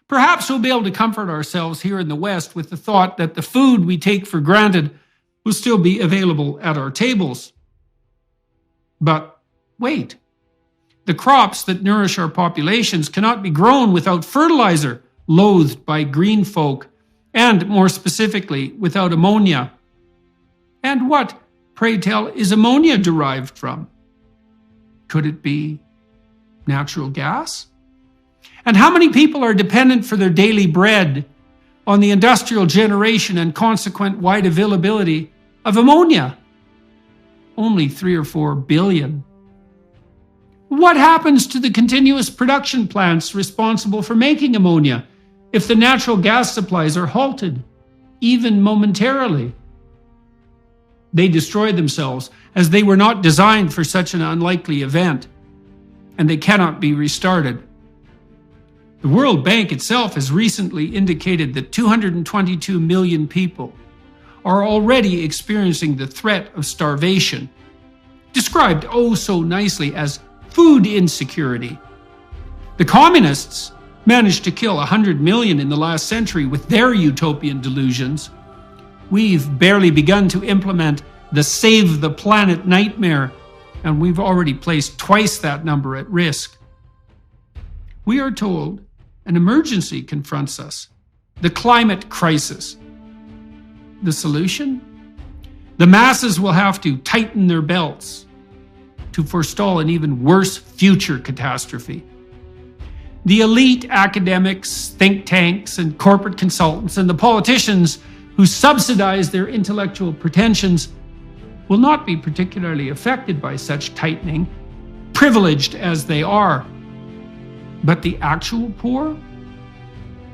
Perhaps we'll be able to comfort ourselves here in the West with the thought that the food we take for granted will still be available at our tables. But wait, the crops that nourish our populations cannot be grown without fertilizer, loathed by green folk, and more specifically, without ammonia. And what, pray tell, is ammonia derived from? Could it be natural gas? And how many people are dependent for their daily bread on the industrial generation and consequent wide availability of ammonia? Only 3 or 4 billion. What happens to the continuous production plants responsible for making ammonia if the natural gas supplies are halted, even momentarily? They destroy themselves, as they were not designed for such an unlikely event, and they cannot be restarted. The World Bank itself has recently indicated that 222 million people are already experiencing the threat of starvation, described oh so nicely as food insecurity. The communists managed to kill 100 million in the last century with their utopian delusions. We've barely begun to implement the Save the Planet nightmare, and we've already placed twice that number at risk. We are told an emergency confronts us, the climate crisis. The solution? The masses will have to tighten their belts to forestall an even worse future catastrophe. The elite academics, think tanks, and corporate consultants, and the politicians who subsidize their intellectual pretensions will not be particularly affected by such tightening, privileged as they are. But the actual poor?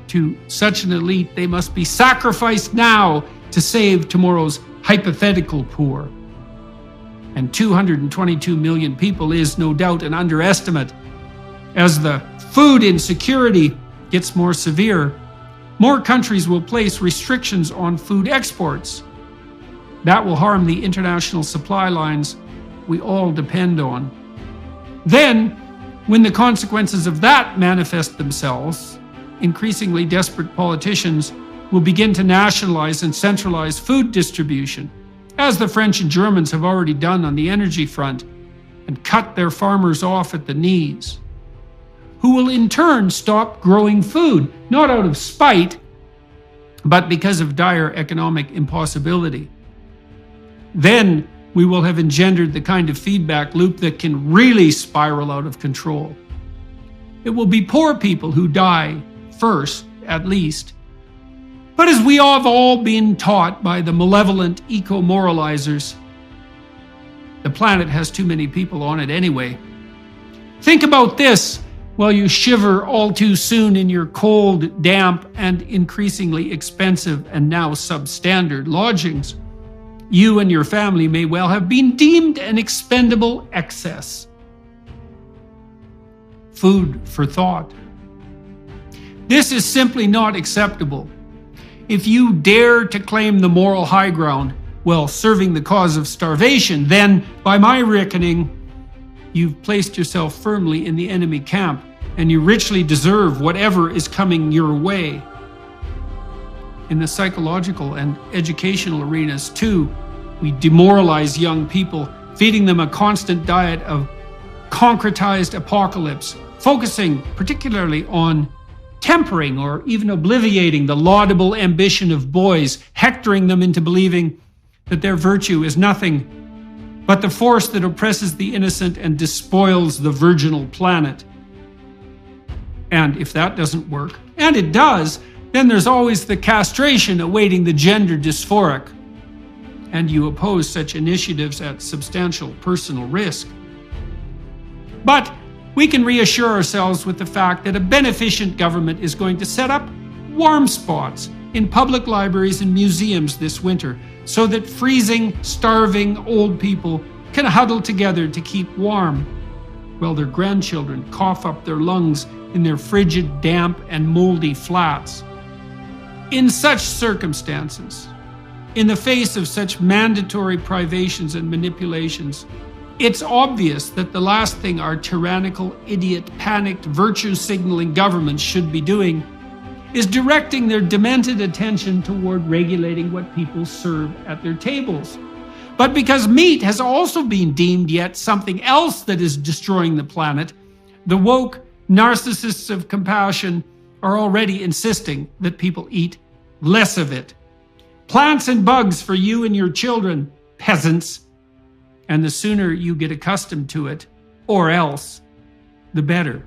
To such an elite, they must be sacrificed now to save tomorrow's hypothetical poor. And 222 million people is no doubt an underestimate. As the food insecurity gets more severe, more countries will place restrictions on food exports. That will harm the international supply lines we all depend on. Then, when the consequences of that manifest themselves, increasingly desperate politicians will begin to nationalize and centralize food distribution, as the French and Germans have already done on the energy front, and cut their farmers off at the knees, who will in turn stop growing food, not out of spite, but because of dire economic impossibility. Then we will have engendered the kind of feedback loop that can really spiral out of control. It will be poor people who die first, at least. But as we have all been taught by the malevolent eco-moralizers, the planet has too many people on it anyway. Think about this while you shiver all too soon in your cold, damp, and increasingly expensive and now substandard lodgings. You and your family may well have been deemed an expendable excess. Food for thought. This is simply not acceptable. If you dare to claim the moral high ground while serving the cause of starvation, then, by my reckoning, you've placed yourself firmly in the enemy camp, and you richly deserve whatever is coming your way. In the psychological and educational arenas, too, we demoralize young people, feeding them a constant diet of concretized apocalypse, focusing particularly on tempering or even obliviating the laudable ambition of boys, hectoring them into believing that their virtue is nothing but the force that oppresses the innocent and despoils the virginal planet. And if that doesn't work, and it does, then there's always the castration awaiting the gender dysphoric. And you oppose such initiatives at substantial personal risk. But we can reassure ourselves with the fact that a beneficent government is going to set up warm spots in public libraries and museums this winter so that freezing, starving old people can huddle together to keep warm while their grandchildren cough up their lungs in their frigid, damp, and moldy flats. In such circumstances, in the face of such mandatory privations and manipulations, it's obvious that the last thing our tyrannical, idiot, panicked, virtue-signaling governments should be doing is directing their demented attention toward regulating what people serve at their tables. But because meat has also been deemed yet something else that is destroying the planet, the woke narcissists of compassion are already insisting that people eat less of it. Plants and bugs for you and your children, peasants. And the sooner you get accustomed to it, or else, the better.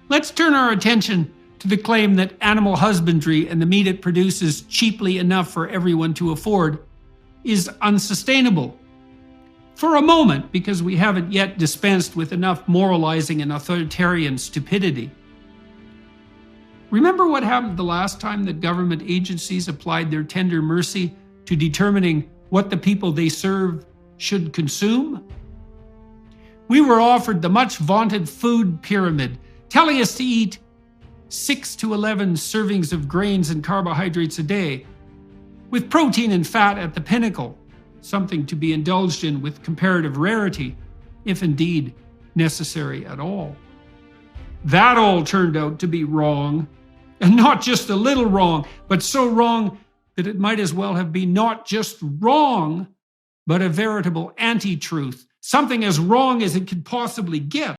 Let's turn our attention to the claim that animal husbandry and the meat it produces cheaply enough for everyone to afford is unsustainable. For a moment, because we haven't yet dispensed with enough moralizing and authoritarian stupidity. Remember what happened the last time that government agencies applied their tender mercy to determining what the people they serve should consume? We were offered the much vaunted food pyramid, telling us to eat 6 to 11 servings of grains and carbohydrates a day, with protein and fat at the pinnacle, something to be indulged in with comparative rarity, if indeed necessary at all. That all turned out to be wrong, and not just a little wrong, but so wrong that it might as well have been not just wrong, but a veritable anti-truth, something as wrong as it could possibly get.